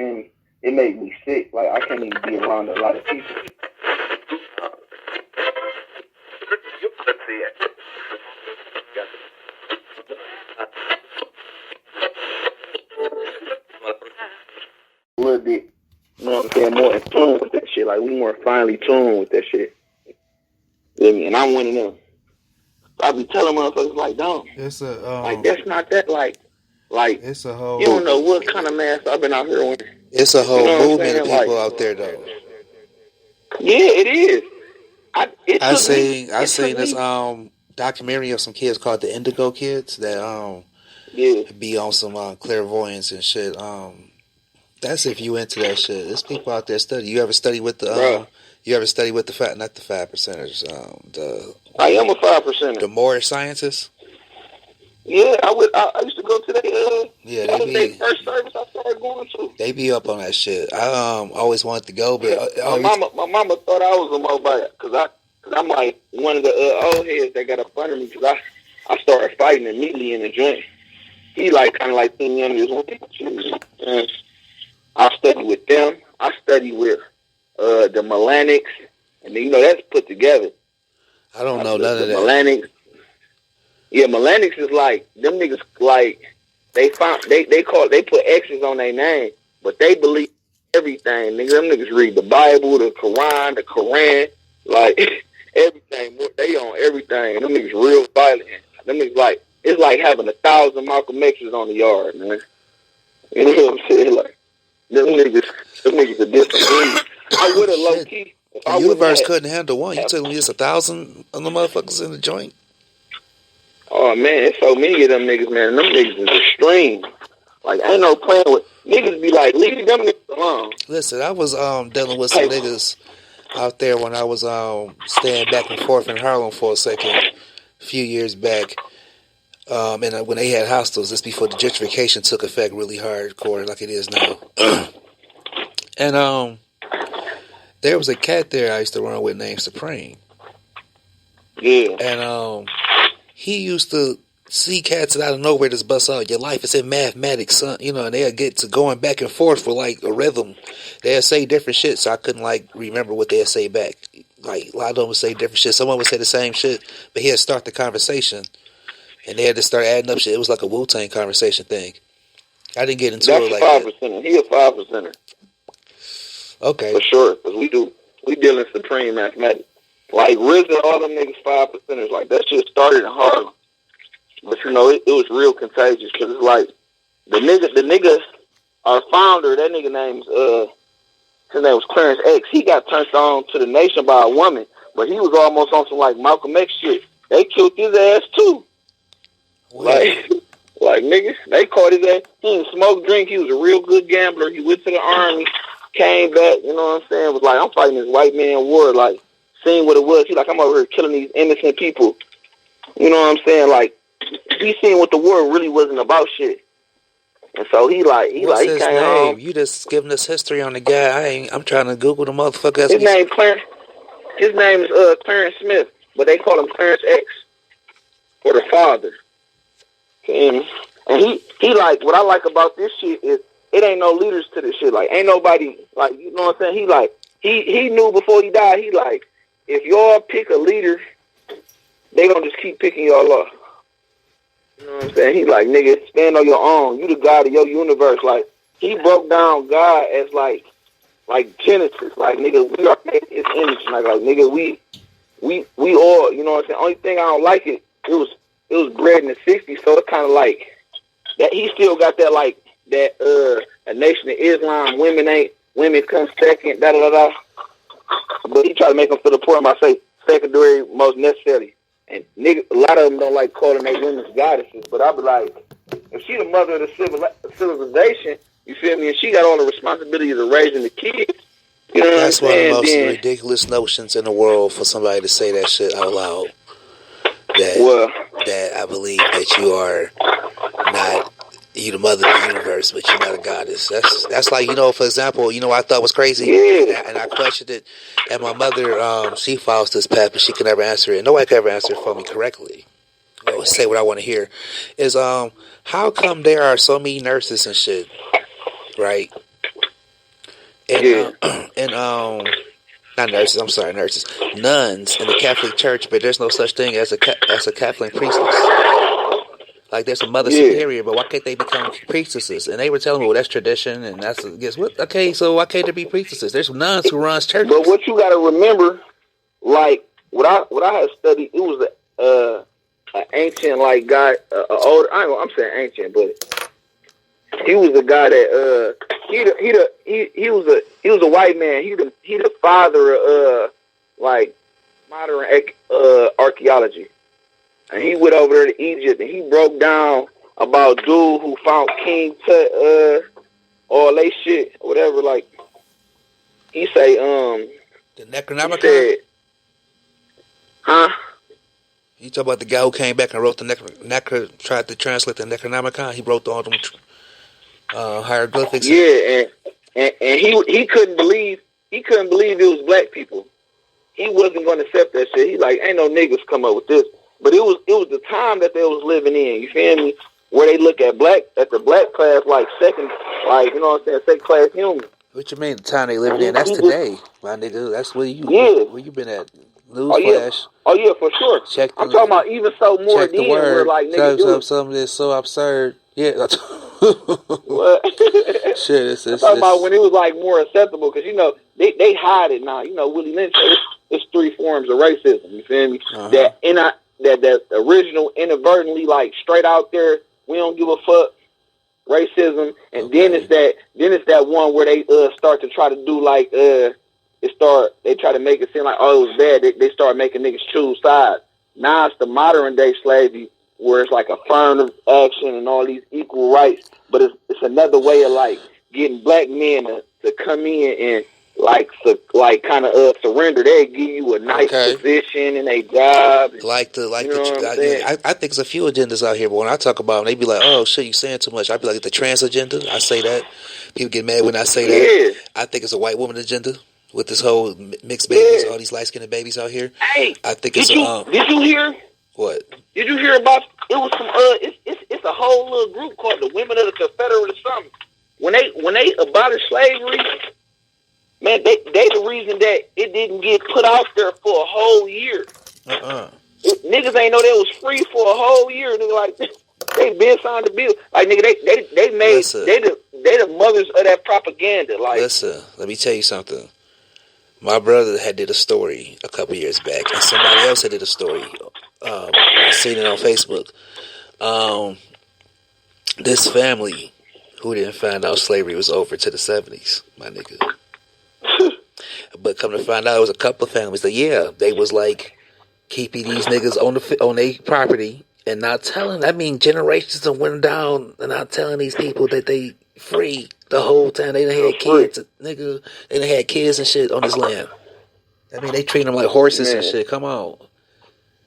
feel me? It made me sick. Like, I can't even be around a lot of people. A little bit, you know what I'm saying, more in tune with that shit. Like, we more finely tuned with that shit. You know, and I'm one of them. I be telling motherfuckers, like, don't. It's a Like, that's not that, like, it's a you don't know whole what kind of mask I've been out here with. it's a You whole know what I'm movement of saying? Like, people out there though. yeah, it is. I seen It took this me. documentary of some kids called the Indigo Kids that Yeah, be on some clairvoyance and shit. That's if you into that shit. There's people out there study. You ever study with the bro. you ever study with the fat, not the 5%ers, I am a 5%er. the Moorish scientists? Yeah, I used to go to the Yeah, that was their first service I started going to. they be up on that shit. I always wanted to go, but My mama thought I was a mobile because I'm like one of the old heads that got up under me because I started fighting immediately in the joint. He like kind of like threw me under his wing. And I studied with them. I studied with the Melanics, and you know that's put together. I don't know none The of that. Melanics. Yeah, Melanics is like them niggas like they put X's on their name, but they believe everything. Nigga, them niggas read the Bible, the Quran, like everything. They on everything. Them niggas real violent. Them niggas like it's like having 1,000 Malcolm X's on the yard, man. You know what I'm saying? Like them niggas are different breed. I would have low key. If The I wouldn't universe have, couldn't handle one. You telling me it's 1,000 of the motherfuckers in the joint? oh man, it's so many of them niggas, man. Them niggas is extreme. Like ain't no playing with niggas. Be like, leave them niggas alone. Listen, I was dealing with some niggas out there when I was staying back and forth in Harlem for a second, a few years back. And when they had hostels, this before the gentrification took effect really hardcore like it is now. And there was a cat there I used to run with named Supreme. Yeah. And he used to see cats out of nowhere just bust out, your life is in mathematics, son. You know, and they'll get to going back and forth for like a rhythm. They'll say different shit, so I couldn't like remember what they'll say back. Like a lot of them would say different shit. Someone would say the same shit, but he'd start the conversation. And they had to start adding up shit. It was like a Wu-Tang conversation thing. I didn't get into That's it like a 5%. that. He a 5%. Okay. For sure, because we deal in supreme mathematics. Like RZA, all them niggas 5%ers. Like that shit started in Harlem. But you know, it was real contagious because it's like the nigga, our founder, that nigga his name was Clarence X. He got turned on to the nation by a woman, but he was almost on some like Malcolm X shit. They killed his ass too. Like niggas, they caught his ass. He didn't smoke, drink. He was a real good gambler. He went to the army, came back. You know what I'm saying? Was like, I'm fighting this white man war. Like, seeing what it was. He like, I'm over here killing these innocent people. You know what I'm saying? Like, he seen what the war really wasn't about shit. And so he What's came his name? home. You just giving us history on the guy. I'm trying to Google the motherfucker. His name is Clarence Smith, but they call him Clarence X, or the father. And he like, what I like about this shit is it ain't no leaders to this shit. Like, ain't nobody, like, you know what I'm saying? He like, he knew before he died, he like, if y'all pick a leader, they gonna just keep picking y'all up. You know what I'm saying? He like, nigga, stand on your own. You the God of your universe. Like, he broke down God as like Genesis. Like, nigga, we are made in his image. Like, nigga, we all, you know what I'm saying? Only thing I don't like it was bred in the 60s, so it's kind of like that. He still got that, like, that, a nation of Islam, women come second, da-da-da-da. But he tried to make them feel the poor, I say secondary most necessary. And nigga, a lot of them don't like calling their women's goddesses, but I be like, if she the mother of the civilization, you feel me, and she got all the responsibilities of raising the kids, you know That's what I'm saying? one of the most ridiculous notions in the world for somebody to say that shit out loud. That I believe that you are not you the mother of the universe, but you're not a goddess. That's like, you know, for example, you know what I thought was crazy, and I questioned it. And my mother, she follows this path, but she can never answer it. And nobody can ever answer it for me correctly. Or say what I want to hear. Is how come there are so many nurses and shit, right? and Yeah. not nurses. I'm sorry, nurses, nuns in the Catholic Church, but there's no such thing as a Catholic priestess. Like there's a mother superior, but why can't they become priestesses? And they were telling me, well, that's tradition, and that's guess what? Okay, so why can't there be priestesses? There's nuns who runs churches. But what you got to remember, like what I had studied, it was an ancient like guy, old. I'm saying ancient, but he was a guy that he was a white man. He the father of like modern archaeology. And he went over there to Egypt, and he broke down about dude who found King Tut, all they shit, whatever. Like he say, the Necronomicon. He said, huh? You talk about the guy who came back and wrote the tried to translate the Necronomicon. He wrote all them hieroglyphics. Yeah, and he couldn't believe it was black people. He wasn't going to accept that shit. He like, ain't no niggas come up with this. But it was the time that they was living in. You feel me? Where they look at the black class like second, like, you know what I'm saying, second class human. What you mean the time they living in? That's today, my nigga. That's where you been at. Newsflash. Oh yeah, for sure. I'm talking about even so more check the word. Where like niggas something that's so absurd. Yeah. What? Shit, it's talking about when it was like more acceptable, because you know they hide it now. You know, Willie Lynch said it's 3 forms of racism. You feel me? Uh-huh. That original inadvertently like straight out there, we don't give a fuck racism, and then it's that one where they start to try to do like they try to make it seem like, oh, it was bad. They start making niggas choose sides. Now it's the modern day slavery where it's like affirmative action and all these equal rights, but it's another way of like getting black men to come in and like kind of surrender. They give you a nice position in a job. I think it's a few agendas out here, but when I talk about them, they be like, "Oh shit, you saying too much." I be like, the trans agenda. I say that. People get mad when I say that. I think it's a white woman agenda with this whole mixed babies, all these light skinned babies out here. Hey, I think did you hear? What? Did you hear about? It was some it's a whole little group called the Women of the Confederate or something. When they abolished slavery. Man, they the reason that it didn't get put out there for a whole year. Niggas ain't know they was free for a whole year. Nigga, like they been signed the bill. Like nigga, they made they the mothers of that propaganda. Like, listen, let me tell you something. My brother had did a story a couple years back, and somebody else had did a story. I seen it on Facebook. This family who didn't find out slavery was over to the 70s, my nigga. But come to find out, it was a couple of families that they was like keeping these niggas on their property and not telling. I mean, generations of went down and not telling these people that they free the whole time. They done had kids, nigga. They done had kids and shit on this land. I mean, they treat them like horses and shit. Come on,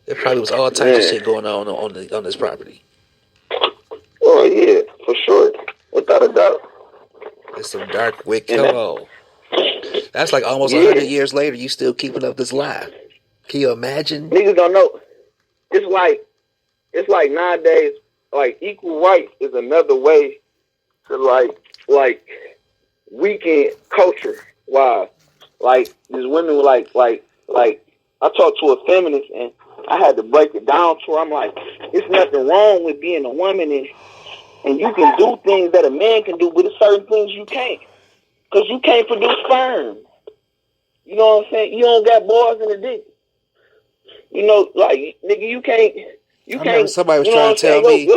there probably was all types of shit going on this property. Oh yeah, for sure, without a doubt. It's some dark wicked. Come on. That's like almost 100 years later, you still keeping up this lie. Can you imagine? Niggas don't know. It's like nowadays, like equal rights is another way to like weaken culture. Why? Like these women were like I talked to a feminist and I had to break it down to her. I'm like, it's nothing wrong with being a woman and you can do things that a man can do, but there's certain things you can't. Because you can't produce sperm. You know what I'm saying? You don't got balls in the dick. You know, like, nigga, you can't. Somebody was trying to tell me.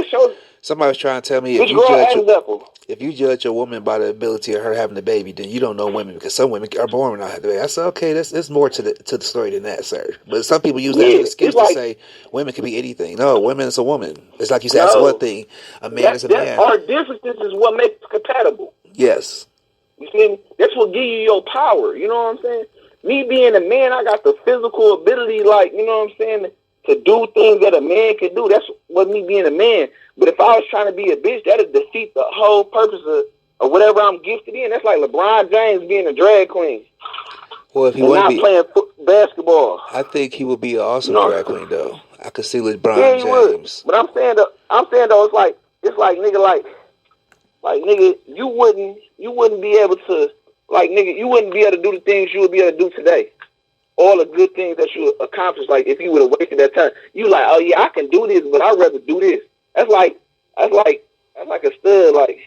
Somebody was trying to tell me if you judge a woman by the ability of her having a baby, then you don't know women, because some women are born without having a baby. I said, okay, there's more to the story than that, sir. But some people use that as an excuse to say women can be anything. No, women is a woman. It's like you said, that's one thing. A man is a man. Our differences is what makes us compatible. Yes. You see me? That's what give you your power. You know what I'm saying? Me being a man, I got the physical ability, like, you know what I'm saying, to do things that a man can do. That's what me being a man. But if I was trying to be a bitch, that'd defeat the whole purpose of whatever I'm gifted in. That's like LeBron James being a drag queen. Well, if he wasn't playing basketball, I think he would be an awesome drag queen, though. I could see LeBron James. Would. But I'm saying though, it's like nigga, like nigga, you wouldn't be able to Like, nigga, you wouldn't be able to do the things you would be able to do today. All the good things that you accomplished, like, if you would have wasted that time. You like, oh, yeah, I can do this, but I'd rather do this. That's like a stud. Like,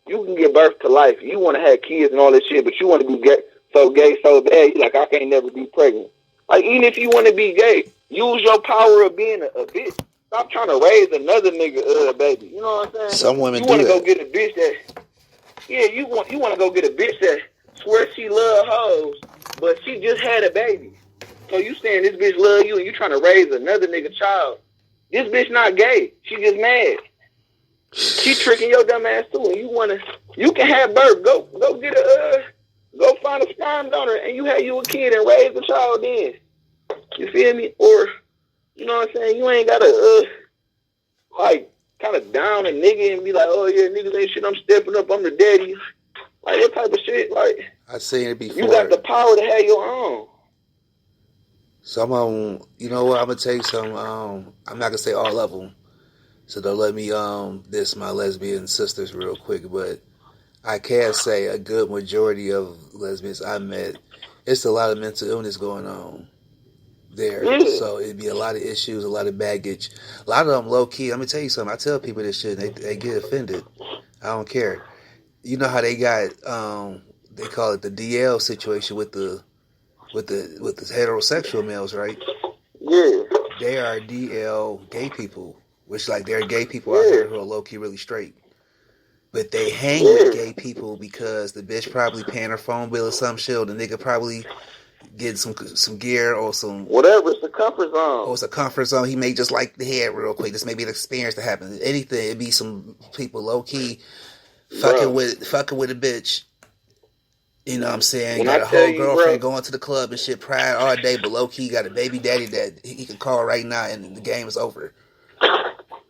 you can give birth to life. You want to have kids and all this shit, but you want to be gay so bad. You like, I can't never be pregnant. Like, even if you want to be gay, use your power of being a bitch. Stop trying to raise another nigga, baby. You know what I'm saying? Some women you want do to that. go get a bitch that, yeah, you want to go get a bitch that swears she love hoes, but she just had a baby. So you saying this bitch love you and you trying to raise another nigga child. This bitch not gay. She just mad. She tricking your dumb ass too. And you can have birth. Go get go find a sperm donor and you have you a kid and raise the child then. You feel me? Or, you know what I'm saying? You ain't gotta, like, kind of down a nigga and be like, oh yeah, niggas ain't shit, I'm stepping up, I'm the daddy. Like, what type of shit? Like, I've seen it before. You got the power to have your own. Some of them, you know what, I'm going to tell you something. I'm not going to say all of them. So don't let me diss my lesbian sisters real quick. But I can say a good majority of lesbians I met, it's a lot of mental illness going on there. Yeah. So it'd be a lot of issues, a lot of baggage. A lot of them low key. Let me tell you something. I tell people this shit and they get offended. I don't care. You know how they got, they call it the DL situation with the heterosexual males, right? Yeah. They are DL gay people, which like there are gay people out here who are low key really straight. But they hang with gay people because the bitch probably paying her phone bill or some shit, or the nigga probably getting some gear or some whatever. It's the comfort zone. Or it's a comfort zone. He may just like the head real quick. This may be an experience to happen. Anything. It'd be some people low key fucking with a bitch. You know what I'm saying? Got a whole girlfriend going to the club and shit, pride all day, but low key got a baby daddy that he can call right now and the game is over.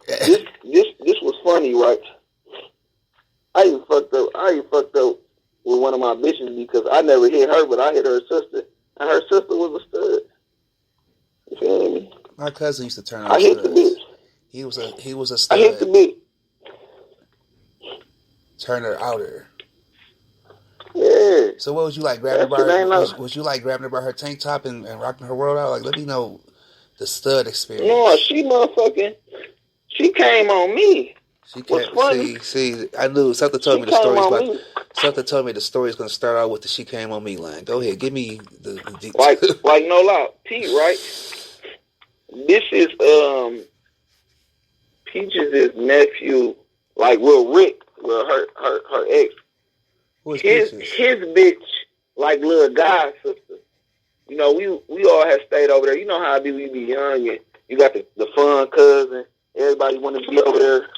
This was funny, right? I even fucked up with one of my bitches because I never hit her, but I hit her sister, and her sister was a stud. You feel me? My cousin used to turn on I hit the bitch. He was a stud. I hit the bitch. Turner outer. Yeah. So what was you like grabbing her? Was you like grabbing her by her tank top and rocking her world out? Like, let me know the stud experience. No, she came on me. She came. See, I knew something told me the story's something told me the story's gonna start out with the "she came on me" line. Go ahead, give me the details. like no lie, Pete, right? This is Peaches' nephew, like Rick, her ex. His bitch, like little god sister. You know, we all have stayed over there. You know how I be, we be young and you got the fun cousin. Everybody want to be over there.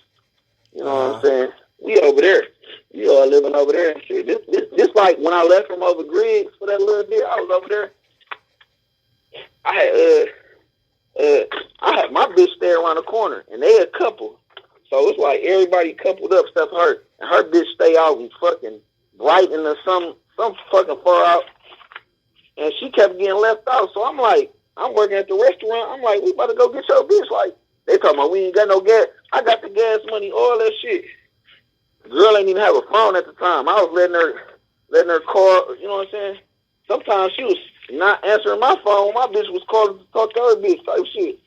You know what I'm saying? We over there. We all living over there and shit. This like when I left from over Griggs for that little bit, I was over there. I had my bitch stay around the corner and they a couple. So it's like everybody coupled up except her. And her bitch stay out and fucking Brighton or some fucking far out. And she kept getting left out. So I'm like, I'm working at the restaurant. I'm like, we about to go get your bitch. Like, they talking about we ain't got no gas. I got the gas money, all that shit. Girl ain't even have a phone at the time. I was letting her call, you know what I'm saying? Sometimes she was not answering my phone. My bitch was calling to talk to her bitch type shit.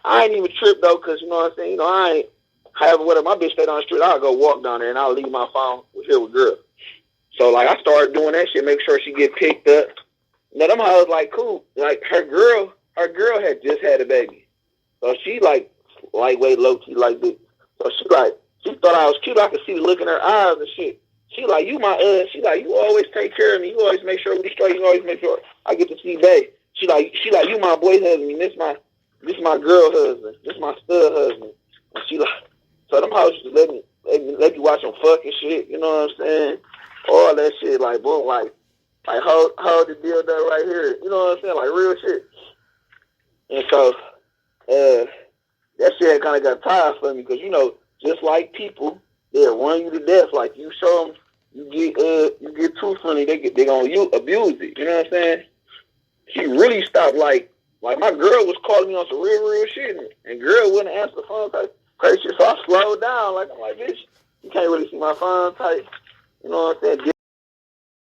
I ain't even trip though, cause you know what I'm saying? You know, I ain't, however, whatever, my bitch stayed on the street, I'll go walk down there and I'll leave my phone here with girl. So like I started doing that shit, make sure she get picked up. Now them hoes like cool. Like her girl had just had a baby. So she like lightweight, low key like this. So she thought I was cute. I could see the look in her eyes and shit. She like, you always take care of me. You always make sure we straight. You always make sure I get to see babe. She like, you my boy husband. This my girl husband. This my stud husband. And she like, so them hoes just let me watch them fucking shit. You know what I'm saying? All that shit, like boom, like hold the deal there right here. You know what I'm saying? Like real shit. And so, that shit kind of got tired for me because, you know, just like people, they'll run you to death. Like you show them, you get too funny, they gonna abuse it. You know what I'm saying? She really stopped. Like my girl was calling me on some real shit, and girl wouldn't answer the phone type crazy shit. So I slowed down. Like I'm like, bitch, you can't really see my phone type. You know what I'm saying?